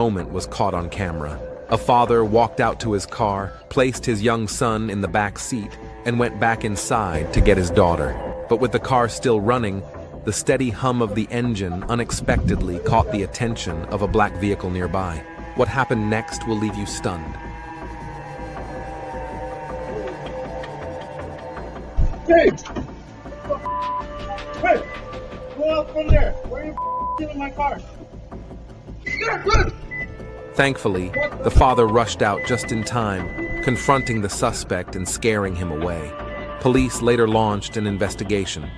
moment was caught on camera. A father walked out to his car, placed his young son in the back seat, and went back inside to get his daughter. But with the car still running, the steady hum of the engine unexpectedly caught the attention of a black vehicle nearby. What happened next will leave you stunned. Hey! Hey! Go out from there! Where are you stealing my car? Yeah, good! Thankfully, the father rushed out just in time, confronting the suspect and scaring him away. Police later launched an investigation.